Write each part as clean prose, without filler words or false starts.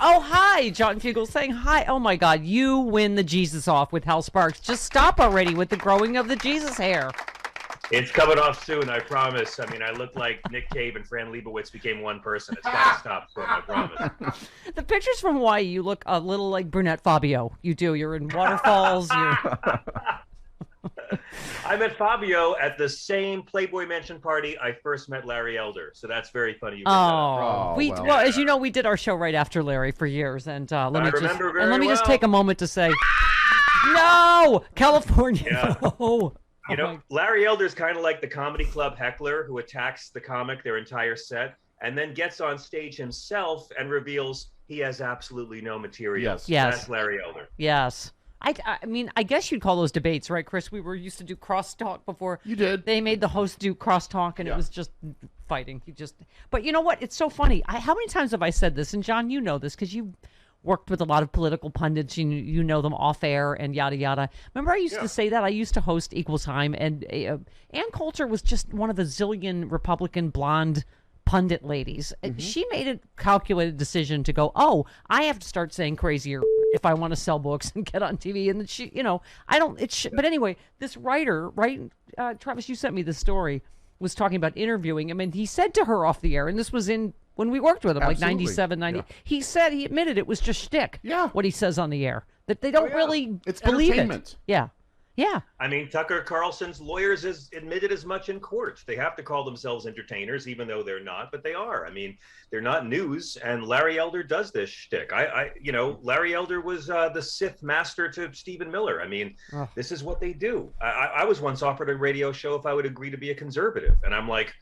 Oh, hi, John Fugelsang. Hi. Oh, my God. You win the Jesus off with Hal Sparks. Just stop already with the growing of the Jesus hair. It's coming off soon, I promise. I mean, I look like Nick Cave and Fran Lebowitz became one person. It's got to stop soon, I promise. The pictures from Hawaii, you look a little like Brunette Fabio. You do. You're in waterfalls. I met Fabio at the same Playboy Mansion party I first met Larry Elder. So that's very funny. You bring that up. Well, as you know, we did our show right after Larry for years. And let me just take a moment to say, no, California. Yeah. No. You know, Larry Elder's kind of like the comedy club heckler who attacks the comic their entire set and then gets on stage himself and reveals he has absolutely no material. Yes. That's Larry Elder. Yes. I mean, I guess you'd call those debates, right, Chris? We used to do crosstalk before. You did. They made the host do crosstalk, and it was just fighting. But you know what? It's so funny. How many times have I said this? And John, you know this because you worked with a lot of political pundits. You know them off air and yada yada. Remember, I used to say that I used to host Equal Time, and Ann Coulter was just one of the zillion Republican blonde pundit ladies. She made a calculated decision to go, oh, I have to start saying crazier if I want to sell books and get on TV. And she, but anyway, this writer, right, Travis, you sent me the story, was talking about interviewing him, and he said to her off the air, and this was when we worked with him, like 97, 90. Yeah. He admitted it was just shtick, what he says on the air, that they don't really believe it. Yeah. Yeah. I mean, Tucker Carlson's lawyers has admitted as much in court. They have to call themselves entertainers, even though they're not, but they are. I mean, they're not news, and Larry Elder does this shtick. Larry Elder was the Sith master to Stephen Miller. I mean, this is what they do. I was once offered a radio show if I would agree to be a conservative, and I'm like,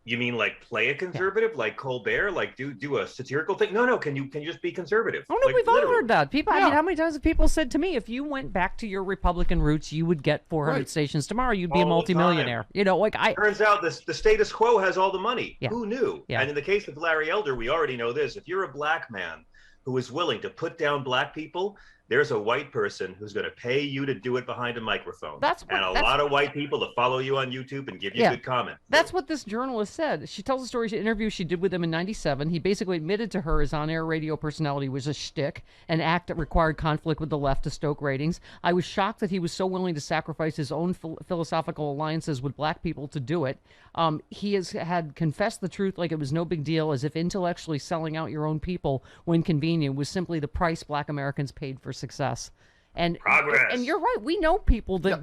you mean like play a conservative, like Colbert, like do a satirical thing? No. Can you just be conservative? Oh no, we've all heard that. People. I mean, how many times have people said to me, if you went back to your Republican roots, you would get 400 stations tomorrow. You'd be a multimillionaire. You know, like Turns out the status quo has all the money. Yeah. Who knew? Yeah. And in the case of Larry Elder, we already know this. If you're a black man who is willing to put down black people, there's a white person who's going to pay you to do it behind a microphone. And a lot of white people to follow you on YouTube and give you good comments. That's what this journalist said. She tells a story, an interview she did with him in 97. He basically admitted to her his on-air radio personality was a shtick, an act that required conflict with the left to stoke ratings. I was shocked that he was so willing to sacrifice his own philosophical alliances with black people to do it. He had confessed the truth like it was no big deal, as if intellectually selling out your own people when convenient was simply the price black Americans paid for success. And progress. And you're right. We know people that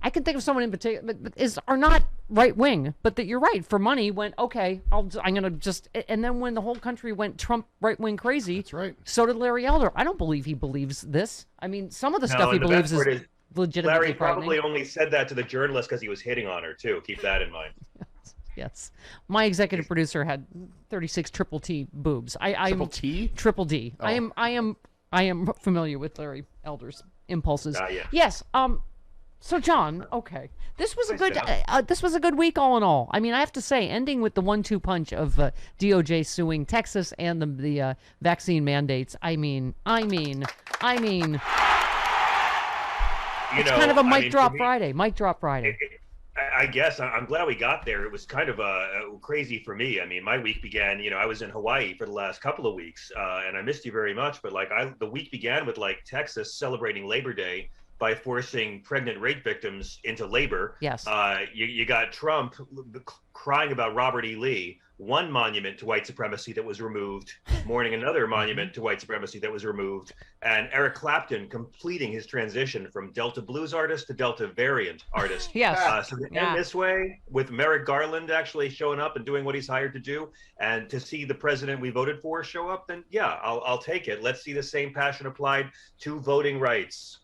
I can think of someone in particular but are not right wing, but that you're right. For money, went okay. I'm gonna just. And then when the whole country went Trump right wing crazy, that's right. So did Larry Elder. I don't believe he believes this. I mean, some of the stuff he believes is legitimately Larry probably frightening. only said that to the journalist because he was hitting on her too. Keep that in mind. Yes. My executive producer had 36 triple T boobs. Triple T? Triple D. Oh. I am familiar with Larry Elder's impulses. Yes. So John, okay. This was a good week all in all. I mean, I have to say, ending with the 1-2 punch of DOJ suing Texas and the vaccine mandates. I mean, it's kind of a mic drop Friday. Mic drop Friday. I guess I'm glad we got there. It was kind of crazy for me. I mean, my week began, I was in Hawaii for the last couple of weeks, and I missed you very much. But the week began with Texas celebrating Labor Day by forcing pregnant rape victims into labor. Yes. You got Trump crying about Robert E. Lee, one monument to white supremacy that was removed, mourning another monument to white supremacy that was removed, and Eric Clapton completing his transition from Delta blues artist to Delta variant artist. Yes. So to end this way, with Merrick Garland actually showing up and doing what he's hired to do, and to see the president we voted for show up, then I'll take it. Let's see the same passion applied to voting rights.